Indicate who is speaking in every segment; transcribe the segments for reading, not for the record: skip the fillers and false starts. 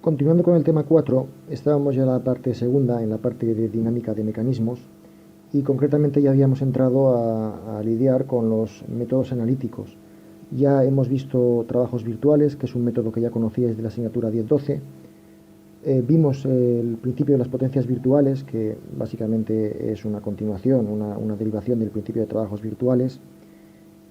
Speaker 1: Continuando con el tema 4, estábamos ya en la parte segunda, en la parte de dinámica de mecanismos, y concretamente ya habíamos entrado a lidiar con los métodos analíticos. Ya hemos visto trabajos virtuales, que es un método que ya conocíais de la asignatura 10-12. Vimos el principio de las potencias virtuales, que básicamente es una continuación, una derivación del principio de trabajos virtuales.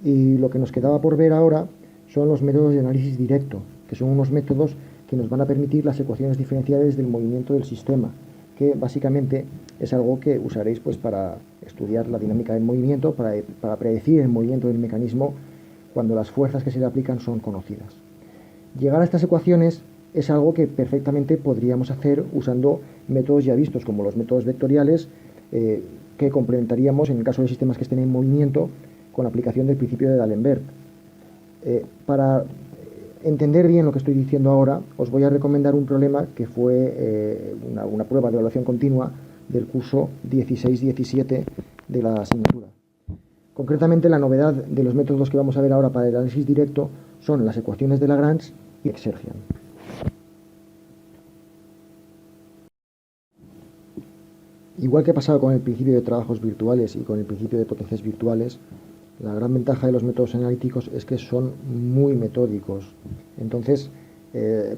Speaker 1: Y lo que nos quedaba por ver ahora son los métodos de análisis directo, que son unos métodos que nos van a permitir las ecuaciones diferenciales del movimiento del sistema, que básicamente es algo que usaréis pues para estudiar la dinámica del movimiento, para predecir el movimiento del mecanismo cuando las fuerzas que se le aplican son conocidas. Llegar a estas ecuaciones es algo que perfectamente podríamos hacer usando métodos ya vistos, como los métodos vectoriales, que complementaríamos en el caso de sistemas que estén en movimiento con la aplicación del principio de D'Alembert. Para entender bien lo que estoy diciendo ahora, os voy a recomendar un problema que fue una prueba de evaluación continua del curso 16-17 de la asignatura. Concretamente, la novedad de los métodos que vamos a ver ahora para el análisis directo son las ecuaciones de Lagrange y Exergian. Igual que ha pasado con el principio de trabajos virtuales y con el principio de potencias virtuales, la gran ventaja de los métodos analíticos es que son muy metódicos. Entonces,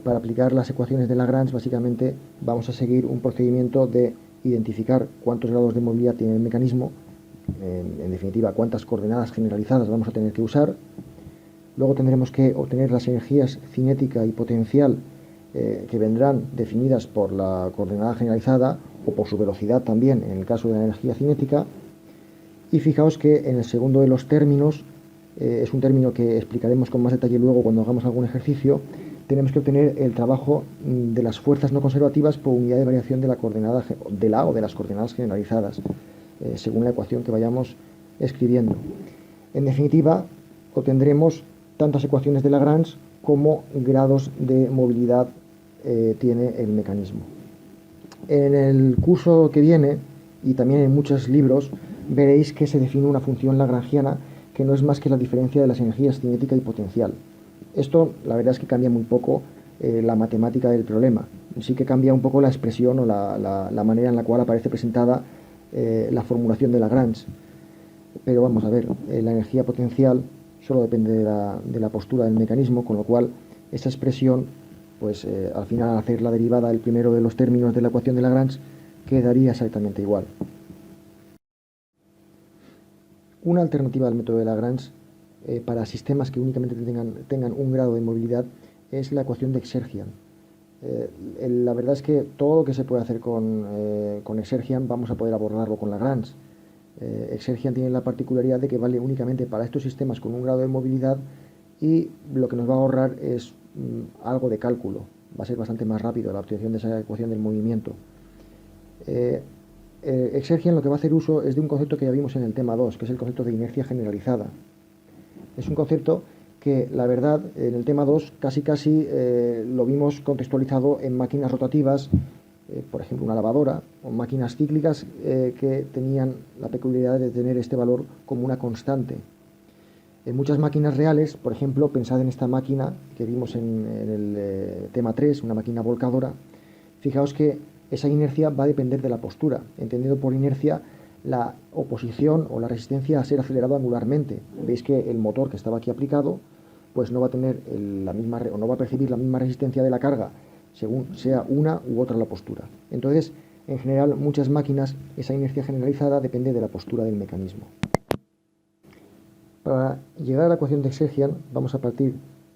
Speaker 1: para aplicar las ecuaciones de Lagrange, básicamente vamos a seguir un procedimiento de identificar cuántos grados de movilidad tiene el mecanismo, en definitiva, cuántas coordenadas generalizadas vamos a tener que usar. Luego tendremos que obtener las energías cinética y potencial que vendrán definidas por la coordenada generalizada o por su velocidad también, en el caso de la energía cinética. Y fijaos que en el segundo de los términos, es un término que explicaremos con más detalle luego cuando hagamos algún ejercicio, tenemos que obtener el trabajo de las fuerzas no conservativas por unidad de variación de la coordenada de la o de las coordenadas generalizadas, según la ecuación que vayamos escribiendo. En definitiva, obtendremos tantas ecuaciones de Lagrange como grados de movilidad tiene el mecanismo. En el curso que viene, y también en muchos libros, veréis que se define una función lagrangiana que no es más que la diferencia de las energías cinética y potencial. Esto, la verdad es que cambia muy poco la matemática del problema. Sí que cambia un poco la expresión o la manera en la cual aparece presentada la formulación de Lagrange. Pero vamos a ver, la energía potencial solo depende de la postura del mecanismo, con lo cual esa expresión, pues al final al hacer la derivada del primero de los términos de la ecuación de Lagrange, quedaría exactamente igual. Una alternativa al método de Lagrange para sistemas que únicamente tengan un grado de movilidad es la ecuación de Exergian. La verdad es que todo lo que se puede hacer con Exergian vamos a poder abordarlo con Lagrange. Exergian tiene la particularidad de que vale únicamente para estos sistemas con un grado de movilidad y lo que nos va a ahorrar es algo de cálculo. Va a ser bastante más rápido la obtención de esa ecuación del movimiento. Exergian lo que va a hacer uso es de un concepto que ya vimos en el tema 2, que es el concepto de inercia generalizada. Es un concepto que, la verdad, en el tema 2 casi lo vimos contextualizado en máquinas rotativas, por ejemplo una lavadora, o máquinas cíclicas que tenían la peculiaridad de tener este valor como una constante. En muchas máquinas reales, por ejemplo, pensad en esta máquina que vimos en el tema 3, una máquina volcadora, fijaos que esa inercia va a depender de la postura, entendido por inercia la oposición o la resistencia a ser acelerado angularmente. Veis que el motor que estaba aquí aplicado pues no va a tener no va a percibir la misma resistencia de la carga según sea una u otra la postura. Entonces, en general, muchas máquinas, esa inercia generalizada depende de la postura del mecanismo. Para llegar a la ecuación de Exergian vamos a partir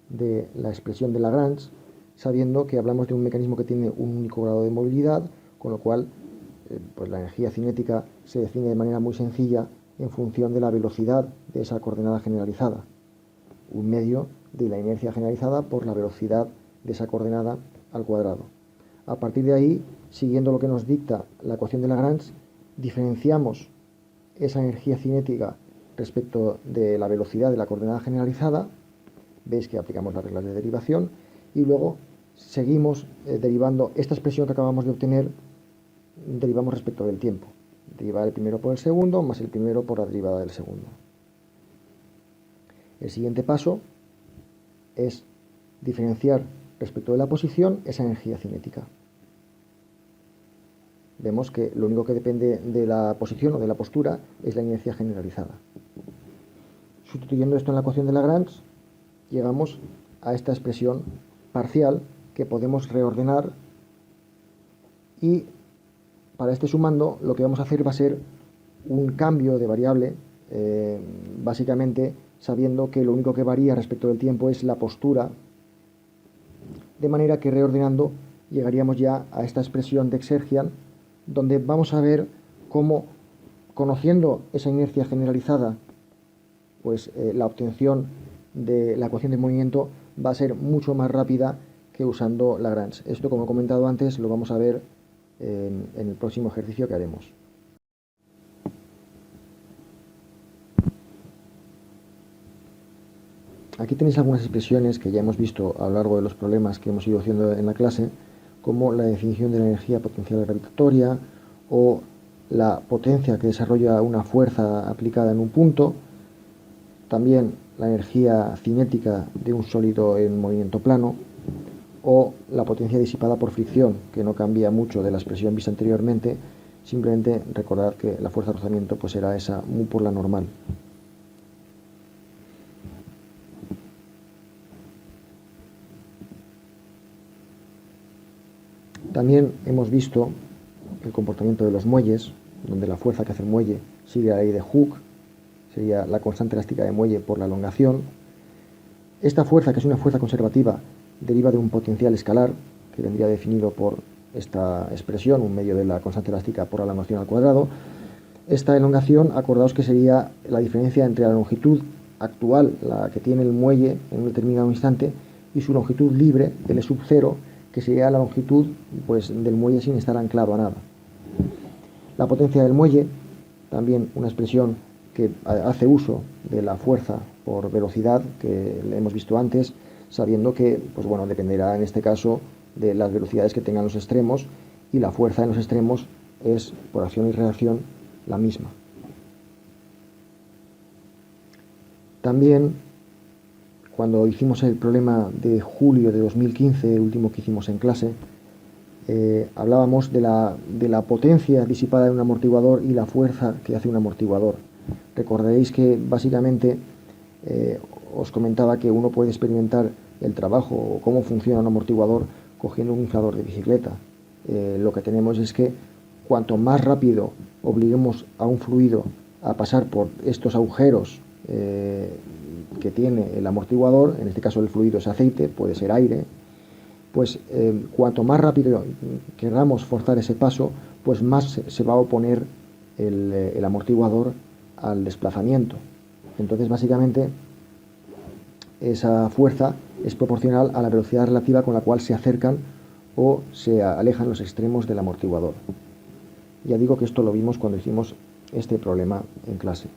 Speaker 1: de la expresión de Lagrange, sabiendo que hablamos de un mecanismo que tiene un único grado de movilidad, con lo cual pues la energía cinética se define de manera muy sencilla en función de la velocidad de esa coordenada generalizada, un medio de la inercia generalizada por la velocidad de esa coordenada al cuadrado. A partir de ahí, siguiendo lo que nos dicta la ecuación de Lagrange, diferenciamos esa energía cinética respecto de la velocidad de la coordenada generalizada. Veis que aplicamos las reglas de derivación y luego seguimos derivando esta expresión que acabamos de obtener, derivamos respecto del tiempo. Derivar el primero por el segundo más el primero por la derivada del segundo. El siguiente paso es diferenciar respecto de la posición, esa energía cinética. Vemos que lo único que depende de la posición o de la postura es la inercia generalizada. Sustituyendo esto en la ecuación de Lagrange, llegamos a esta expresión parcial que podemos reordenar, y para este sumando lo que vamos a hacer va a ser un cambio de variable, básicamente sabiendo que lo único que varía respecto del tiempo es la postura, de manera que reordenando llegaríamos ya a esta expresión de Exergian, donde vamos a ver cómo, conociendo esa inercia generalizada, pues la obtención de la ecuación de movimiento va a ser mucho más rápida que usando Lagrange. Esto, como he comentado antes, lo vamos a ver en el próximo ejercicio que haremos. Aquí tenéis algunas expresiones que ya hemos visto a lo largo de los problemas que hemos ido haciendo en la clase, como la definición de la energía potencial gravitatoria o la potencia que desarrolla una fuerza aplicada en un punto, también la energía cinética de un sólido en movimiento plano, o la potencia disipada por fricción, que no cambia mucho de la expresión vista anteriormente, simplemente recordad que la fuerza de rozamiento pues será esa mu por la normal. También hemos visto el comportamiento de los muelles, donde la fuerza que hace el muelle sigue la ley de Hooke, sería la constante elástica de muelle por la elongación. Esta fuerza, que es una fuerza conservativa, deriva de un potencial escalar, que vendría definido por esta expresión, un medio de la constante elástica por la elongación al cuadrado. Esta elongación, acordaos que sería la diferencia entre la longitud actual, la que tiene el muelle en un determinado instante, y su longitud libre, L sub 0, que sería la longitud pues, del muelle sin estar anclado a nada. La potencia del muelle, también una expresión que hace uso de la fuerza por velocidad que le hemos visto antes, sabiendo que pues bueno, dependerá en este caso de las velocidades que tengan los extremos, y la fuerza en los extremos es, por acción y reacción, la misma. También, cuando hicimos el problema de julio de 2015, el último que hicimos en clase, hablábamos de la potencia disipada en un amortiguador y la fuerza que hace un amortiguador. Recordaréis que básicamente os comentaba que uno puede experimentar el trabajo o cómo funciona un amortiguador cogiendo un inflador de bicicleta. Lo que tenemos es que cuanto más rápido obliguemos a un fluido a pasar por estos agujeros que tiene el amortiguador, en este caso el fluido es aceite, puede ser aire, pues cuanto más rápido queramos forzar ese paso, pues más se va a oponer el amortiguador al desplazamiento. Entonces, básicamente, esa fuerza es proporcional a la velocidad relativa con la cual se acercan o se alejan los extremos del amortiguador. Ya digo que esto lo vimos cuando hicimos este problema en clase.